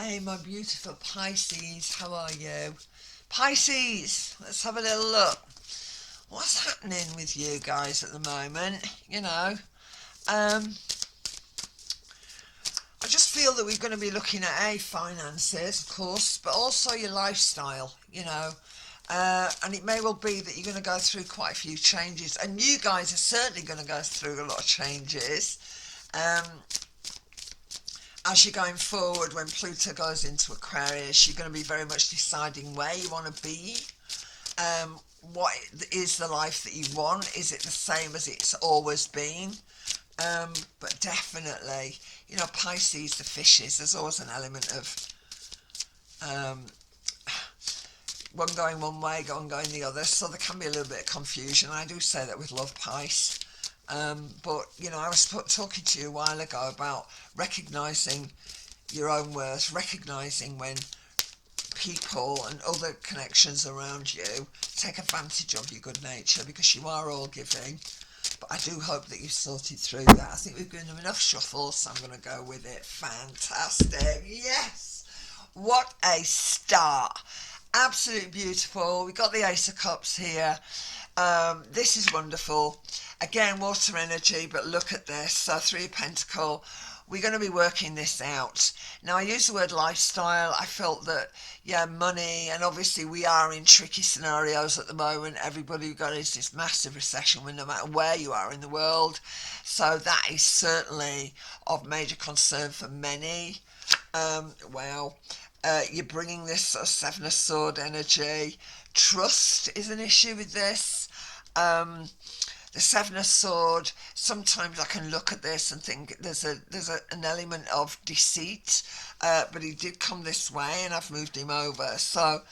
Hey, my beautiful Pisces, how are you? Pisces, let's have a little look. What's happening with you guys at the moment? Um, I just feel that we're going to be looking at finances, of course, but also your lifestyle, and it may well be that you're going to go through quite a few changes, and you guys are certainly going to go through a lot of changes. Um, as you're going forward, when Pluto goes into Aquarius, you're going to be very much deciding where you want to be. What is the life that you want? Is it the same as it's always been? But definitely, Pisces, the fishes, there's always an element of um, one going one way, one going the other, so there can be a little bit of confusion. I do say that with love, Pisces. But I was talking to you a while ago about recognising your own worth, recognising when people and other connections around you take advantage of your good nature, because you are all giving. But I do hope that you've sorted through that. I think we've given them enough shuffles, so I'm going to go with it. Fantastic. Yes. What a start. Absolutely beautiful. We've got the Ace of Cups here. This is wonderful. Again, water energy, but look at this. So Three of Pentacles. We're going to be working this out. Now, I use the word lifestyle. I felt that, money, and obviously we are in tricky scenarios at the moment. Everybody got is this massive recession, no matter where you are in the world. So that is certainly of major concern for many. You're bringing this sort of Seven of Sword energy. Trust is an issue with this. The Seven of Sword, sometimes I can look at this and think there's an element of deceit, but he did come this way and I've moved him over. So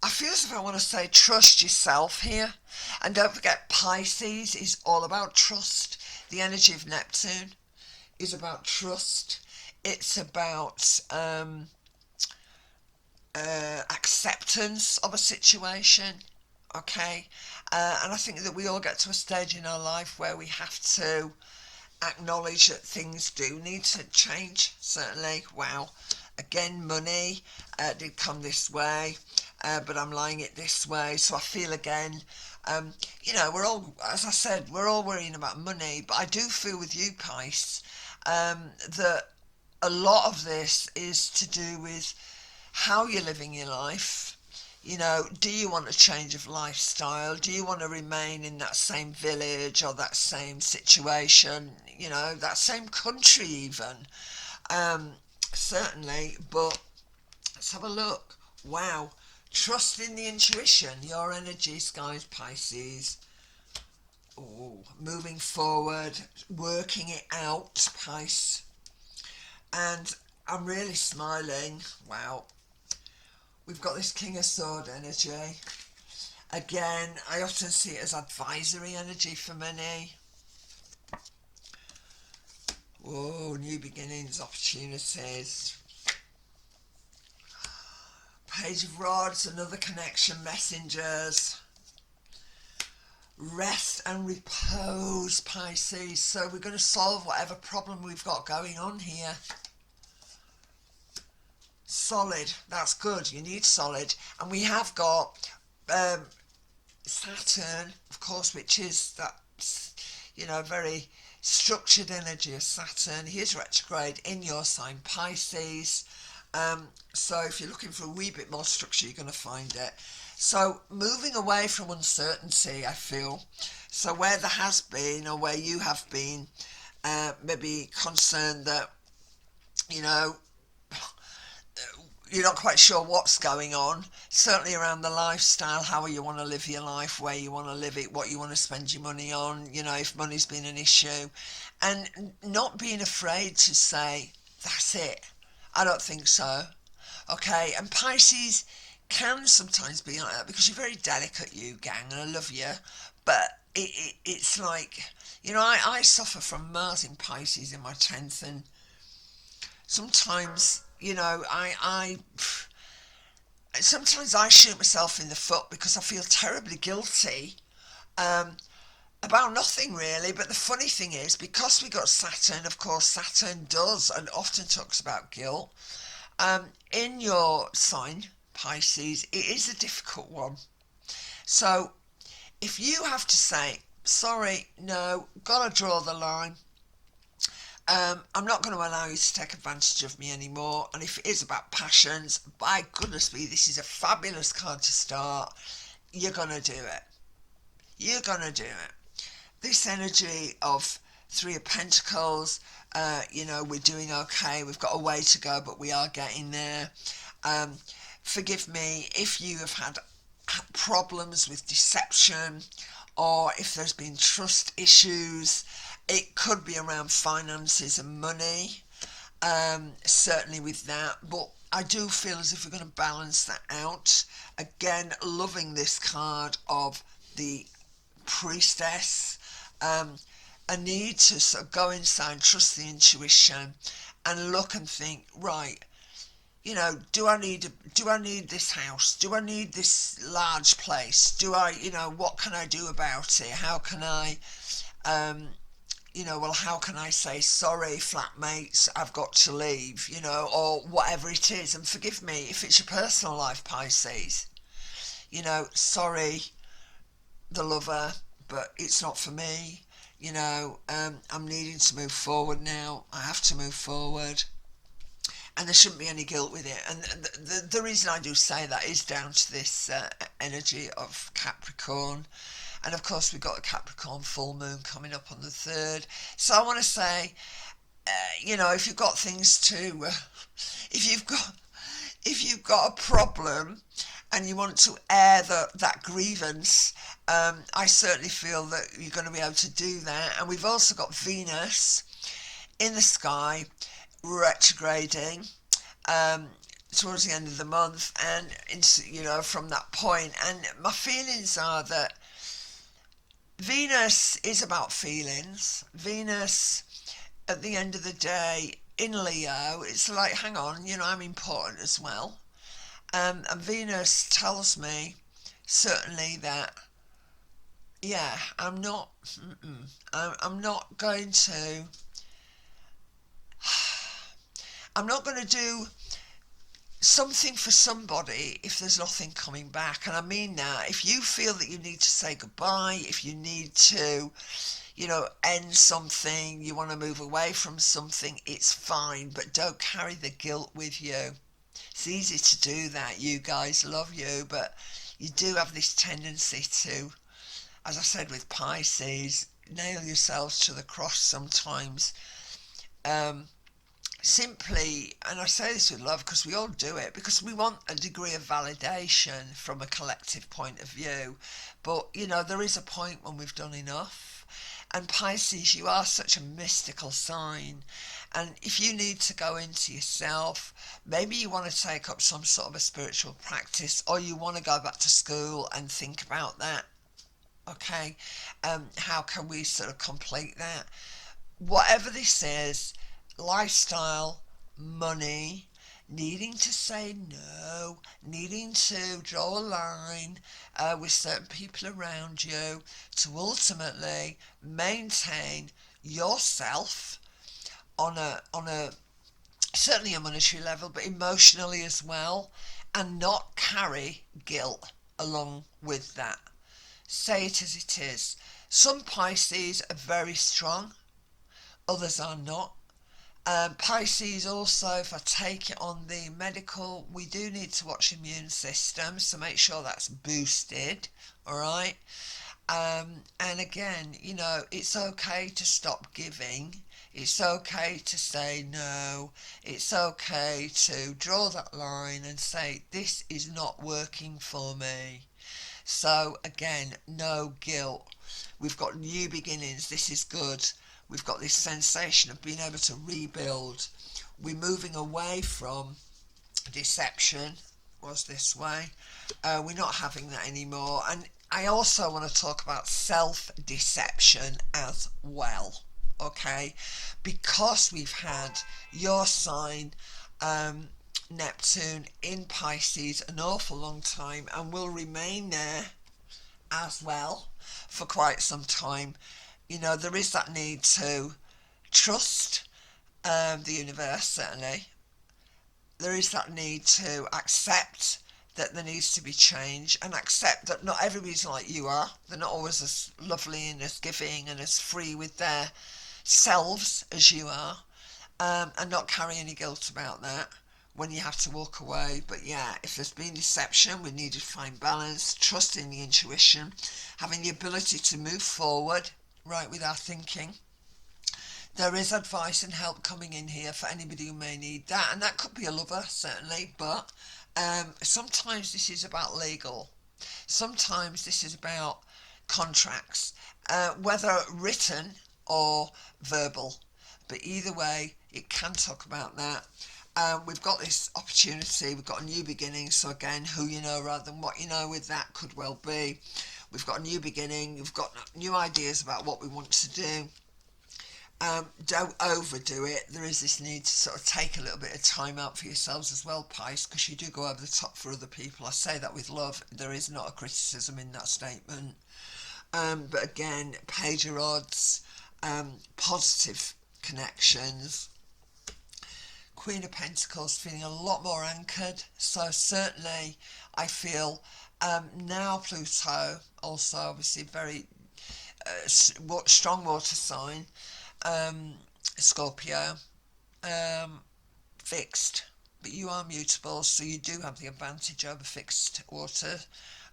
I feel as if I want to say trust yourself here. And don't forget, Pisces is all about trust. The energy of Neptune is about trust. It's about acceptance of a situation. Okay, and I think that we all get to a stage in our life where we have to acknowledge that things do need to change. Certainly. Wow. Again, money did come this way, but I'm lying it this way. So I feel again, we're all, as I said, we're all worrying about money, but I do feel with you, Pisces, that a lot of this is to do with how you're living your life. Do you want a change of lifestyle? Do you want to remain in that same village or that same situation? That same country even? Certainly, but let's have a look. Wow. Trust in the intuition. Your energies, guys, Pisces. Ooh, moving forward, working it out, Pisces. And I'm really smiling. Wow. We've got this King of Sword energy. Again, I often see it as advisory energy for many. Whoa, new beginnings, opportunities. Page of Rods, another connection, messengers. Rest and repose, Pisces. So we're going to solve whatever problem we've got going on here. Solid, that's good. You need solid. And we have got Saturn, of course, which is that, very structured energy of Saturn. He is retrograde in your sign, Pisces. So if you're looking for a wee bit more structure, you're going to find it. So moving away from uncertainty, I feel. So where there has been, or where you have been, maybe concerned that, you're not quite sure what's going on, certainly around the lifestyle, how you want to live your life, where you want to live it, what you want to spend your money on, if money's been an issue, and not being afraid to say, that's it, I don't think so. Okay, and Pisces can sometimes be like that because you're very delicate, you gang, and I love you, but it's like, I suffer from Mars in Pisces in my 10th, and sometimes sometimes I shoot myself in the foot because I feel terribly guilty about nothing really. But the funny thing is, because we got Saturn, of course, Saturn does and often talks about guilt. In your sign, Pisces, it is a difficult one. So if you have to say, sorry, no, gotta draw the line, I'm not going to allow you to take advantage of me anymore. And if it is about passions, by goodness me, this is a fabulous card to start. You're going to do it. You're going to do it. This energy of Three of Pentacles, we're doing okay. We've got a way to go, but we are getting there. Forgive me if you have had problems with deception, or if there's been trust issues. It could be around finances and money, certainly with that, but I do feel as if we're going to balance that out. Again, loving this card of the Priestess, a need to sort of go inside, trust the intuition, and look and think, right, do I need this house? Do I need this large place? What can I do about it? How can I, how can I say, sorry, flatmates, I've got to leave, or whatever it is. And forgive me if it's your personal life, Pisces. Sorry, the lover, but it's not for me. I'm needing to move forward now. I have to move forward. And there shouldn't be any guilt with it. And the reason I do say that is down to this energy of Capricorn. And of course, we've got a Capricorn full moon coming up on the 3rd. So I want to say, if you've got things to, if you've got a problem and you want to air that grievance, I certainly feel that you're going to be able to do that. And we've also got Venus in the sky retrograding towards the end of the month, and from that point. And my feelings are that Venus is about feelings. Venus, at the end of the day, in Leo, it's like, hang on, I'm important as well. And Venus tells me certainly that, yeah, I'm not going to do something for somebody if there's nothing coming back. And I mean that. If you feel that you need to say goodbye, if you need to, end something, you want to move away from something, it's fine, but don't carry the guilt with you. It's easy to do that. You guys, love you, but you do have this tendency to, as I said with Pisces, nail yourselves to the cross sometimes. Simply, and I say this with love because we all do it, because we want a degree of validation from a collective point of view. But, there is a point when we've done enough. And Pisces, you are such a mystical sign. And if you need to go into yourself, maybe you want to take up some sort of a spiritual practice, or you want to go back to school and think about that. Okay, how can we sort of complete that? Whatever this is, lifestyle, money, needing to say no, needing to draw a line with certain people around you to ultimately maintain yourself on a certainly a monetary level, but emotionally as well, and not carry guilt along with that. Say it as it is. Some Pisces are very strong, others are not. Pisces also, if I take it on the medical, we do need to watch immune system, so make sure that's boosted, alright? And again, it's okay to stop giving, it's okay to say no, it's okay to draw that line and say, this is not working for me. So again, no guilt. We've got new beginnings, this is good. We've got this sensation of being able to rebuild. We're moving away from deception, was this way. We're not having that anymore. And I also want to talk about self-deception as well, okay? Because we've had your sign, Neptune, in Pisces an awful long time, and will remain there as well for quite some time. There is that need to trust the universe, certainly, there is that need to accept that there needs to be change, and accept that not everybody's like you are. They're not always as lovely and as giving and as free with their selves as you are, and not carry any guilt about that when you have to walk away. But yeah, if there's been deception, we need to find balance, trust in the intuition, having the ability to move forward right with our thinking. There is advice and help coming in here for anybody who may need that, and that could be a lover, certainly, but sometimes this is about legal. Sometimes this is about contracts, whether written or verbal. But either way, it can talk about that. We've got this opportunity, we've got a new beginning. So again, who you know rather than what you know with that could well be. We've got a new beginning, we've got new ideas about what we want to do. Don't overdo it. There is this need to sort of take a little bit of time out for yourselves as well, Pice, because you do go over the top for other people. I say that with love. There is not a criticism in that statement. But again, page your odds, positive connections. Queen of Pentacles feeling a lot more anchored. So certainly I feel now Pluto, also obviously very strong water sign, Scorpio, fixed, but you are mutable, so you do have the advantage over fixed water.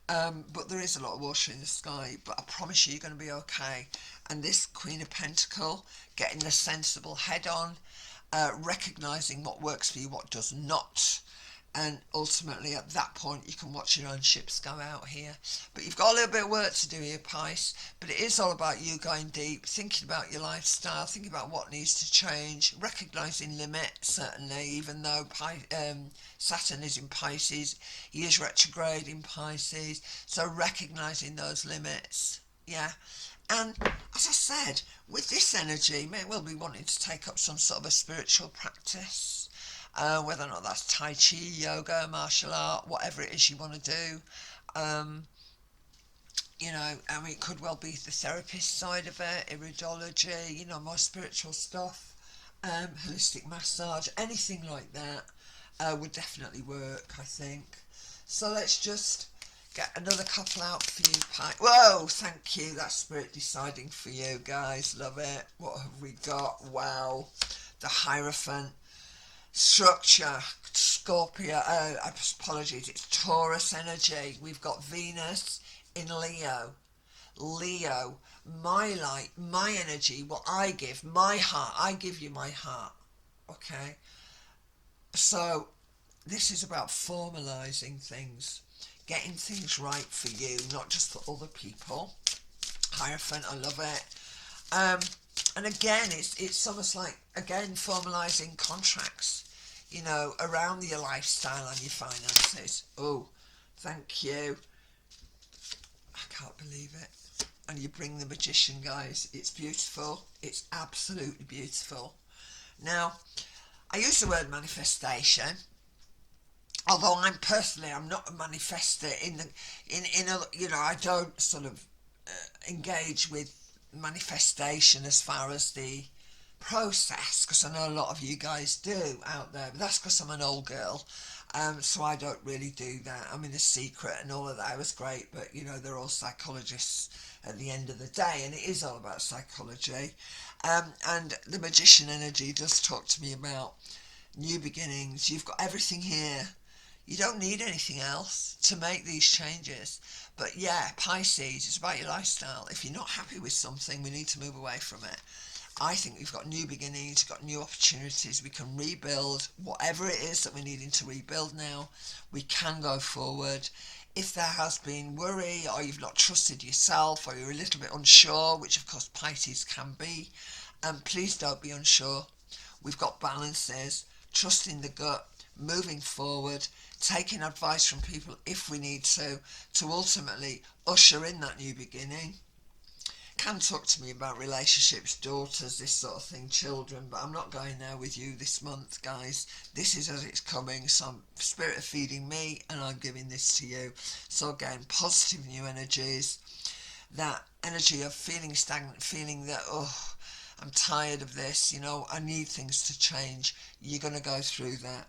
But there is a lot of water in the sky, but I promise you you're going to be okay. And this Queen of Pentacle, getting the sensible head on, recognising what works for you, what does not, and ultimately at that point you can watch your own ships go out here. But you've got a little bit of work to do here, Pisces, but it is all about you going deep, thinking about your lifestyle, thinking about what needs to change, recognising limits, certainly, even though Saturn is in Pisces, he is retrograde in Pisces, so recognising those limits, yeah. And as I said, with this energy, you may well be wanting to take up some sort of a spiritual practice. Whether or not that's Tai Chi, yoga, martial art, whatever it is you want to do. You know, I mean, it could well be the therapist side of it, iridology, you know, more spiritual stuff, holistic massage, anything like that would definitely work, I think. So let's just get another couple out for you, Pi. Whoa, thank you. That's spirit deciding for you, guys. Love it. What have we got? Wow. The Hierophant. Structure, Scorpio, apologies, it's Taurus energy. We've got Venus in Leo. Leo, my light, my energy, what I give, my heart, I give you my heart. Okay? So, this is about formalising things, getting things right for you, not just for other people. Hierophant, I love it. And again, it's almost like, again, formalising contracts, you know, around your lifestyle and your finances. Oh, thank you. I can't believe it. And you bring the Magician, guys. It's beautiful. It's absolutely beautiful. Now, I use the word manifestation, although I'm not a manifester in a, you know, I don't sort of engage with manifestation as far as the process, because I know a lot of you guys do out there, but that's because I'm an old girl, so I don't really do that. I'm in the secret and all of that. It was great, but you know, they're all psychologists at the end of the day, and it is all about psychology. And the Magician energy does talk to me about new beginnings. You've got everything here. You don't need anything else to make these changes. But yeah, Pisces, it's about your lifestyle. If you're not happy with something, we need to move away from it. I think we've got new beginnings, we've got new opportunities. We can rebuild whatever it is that we're needing to rebuild now. We can go forward. If there has been worry, or you've not trusted yourself, or you're a little bit unsure, which of course Pisces can be, please don't be unsure. We've got balances, trusting the gut, moving forward, taking advice from people if we need to ultimately usher in that new beginning. Can talk to me about relationships, daughters, this sort of thing, children, but I'm not going there with you this month, guys. This is as it's coming, so spirit are feeding me and I'm giving this to you. So again, positive new energies, that energy of feeling stagnant, feeling that, oh, I'm tired of this, you know, I need things to change. You're going to go through that.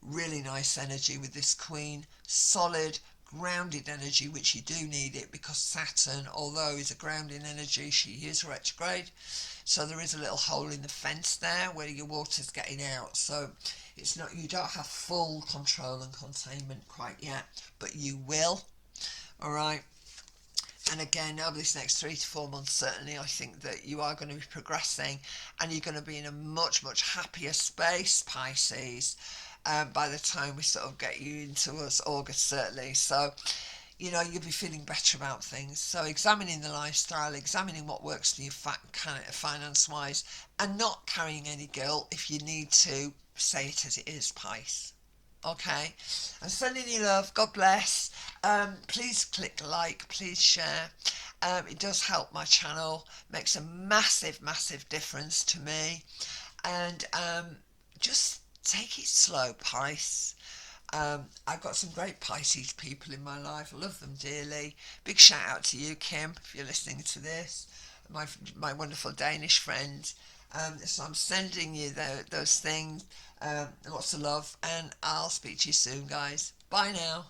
really nice energy with this Queen, solid, grounded energy, which you do need it because Saturn, although is a grounding energy, she is retrograde. So there is a little hole in the fence there where your water's getting out. So it's not, you don't have full control and containment quite yet, but you will. All right. And again, over this next 3 to 4 months, certainly, I think that you are going to be progressing and you're going to be in a much, much happier space, Pisces, by the time we sort of get you into us, August, certainly. So, you know, you'll be feeling better about things. So, examining the lifestyle, examining what works for you finance wise, and not carrying any guilt. If you need to, say it as it is, Pisces. Okay, I'm sending you love. God bless. Please click like, please share. It does help my channel, makes a massive, massive difference to me. And just take it slow, Pisces. I've got some great Pisces people in my life. I love them dearly. Big shout out to you, Kim, if you're listening to this. My wonderful Danish friend. So I'm sending you those things. Lots of love, and I'll speak to you soon, guys. Bye now.